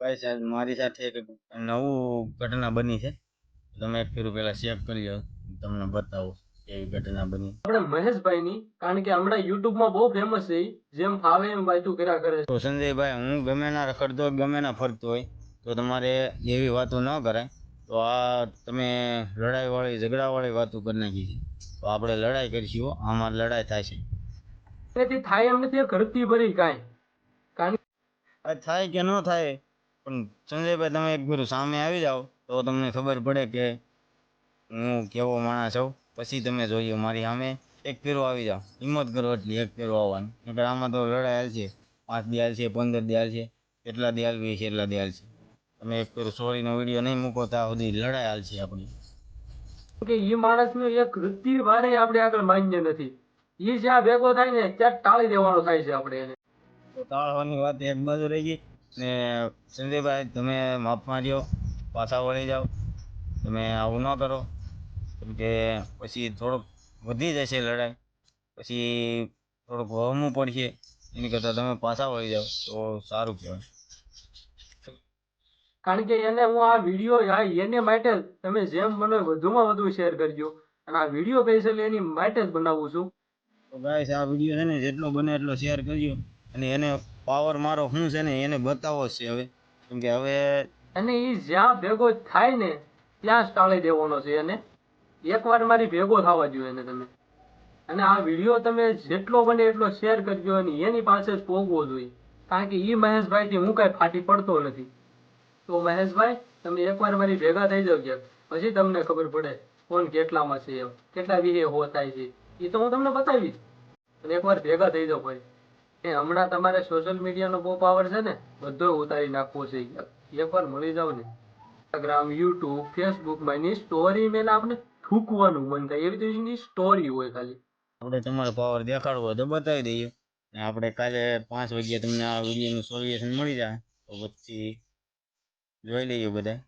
ભાઈ સાહેબ મારી સાથે એક નવું ઘટના બની છે. તમે એક ફેરું પહેલા ચેક કરી લો, તમને બતાવો કેવી ઘટના બની. આપણે મહેશભાઈની, કારણ કે હમણાં યુટ્યુબમાં બહુ ફેમસ છે ઈ. જેમ ફાવે એમ વાતું કર્યા કરે છે. તો સંજયભાઈ, હું ગમે ના રખડતો હોય, ગમે ના ફરતો હોય, તો તમારે એવી વાતો ન કરાય. તો આ તમે લડાઈવાળી ઝઘડાવાળી વાતો કરી નાખી છે. તો આપણે લડાઈ કરીશું. આમાં લડાઈ થાય છે. એનાથી થાય એમ નથી, ઘરથી ભરી કાંઈ. કારણ આ થાય કે ન થાય, પણ સંજયભાઈ તમે એક ફેરું સામે આવી જાઓ તો તમને ખબર પડે કે હું કેવો માણસ છું. પછી તમે જોઈએ મારી સામે એક ફેરો આવી જાઓ, હિંમત કરો એટલી એક ફેરો આવવાની. નકર આમાં તો લડાઈ હાલ છે, 5 દી હાલ છે, 15 દી હાલ છે, કેટલા દી હાલવી છે એટલા દી હાલ છે. તમે એક ફેરો સોરીનો વિડીયો નહીં મૂકો ત્યાં સુધી લડાઈ હાલ છે આપણી. કે ઈ માણસનું એક વૃત્તિ વારે આપણે આગળ માન્ય નથી. ઈ જ્યાં ભેગો થાય ને ત્યાં ટાળી દેવાનો થાય છે આપણે એને. તો તાળવાની વાત એક બાજુ રહી ગઈ ને. સંજયભાઈ, તમે માફ માર્યો, પાછા વળી જાઓ. તમે આવું ન કરો, કેમ કે પછી થોડુંક વધી જશે લડાઈ, પછી થોડુંક વહમું પડશે. એની કરતાં તમે પાછા વળી જાઓ તો સારું કહેવાય. કારણ કે એને હું આ વિડીયો એને માટે જ તમે જેમ મને વધુમાં વધુ શેર કરજો. અને આ વિડીયો સ્પેશિયલી એની માટે જ બનાવું છું. તો ગાઈસ, આ વિડીયો છે ને જેટલો બને એટલો શેર કરજો. અને એને પાવર મારો શું છે ને એને બતાવો જ છે હવે. કેમ કે હવે અને ઈ જ્યાં ભેગો થાય ને ત્યાં જ ટાળી દેવાનો છે એને. એકવાર મારી ભેગો થવા જોઈએ એને તમે. અને આ વિડીયો તમે જેટલો બને એટલો શેર કરજો અને એની પાસે જ પહોંચવો જોઈએ. કારણ કે ઈ મહેશભાઈથી હું કાંઈ ફાટી પડતો નથી. તો મહેશભાઈ, તમે એકવાર મારી ભેગા થઈ જાવ, પછી તમને ખબર પડે કોણ કેટલામાં છે એમ, કેટલા વિહે હો થાય છે. એ તો હું તમને બતાવીશ. અને એકવાર ભેગા થઈ જાવ ભાઈ. એ હમણાં તમારે સોશિયલ મીડિયાનો બહુ પાવર છે ને, બધો ઉતારી નાખવો છે. એકવાર મળી જાવ ને, ઇન્સ્ટાગ્રામ, યુટ્યુબ, ફેસબુકમાં એની સ્ટોરી મેં આપણે થૂકવાનું મન થાય એવી તો એની સ્ટોરી હોય ખાલી. આપણે તમારો પાવર દેખાડવો હોય તો બતાવી દઈએ. ને આપણે કાલે 5 વાગ્યે તમને આ વિડીયોનું સોલ્યુશન મળી જાય તો પછી જોઈ લઈએ બધા.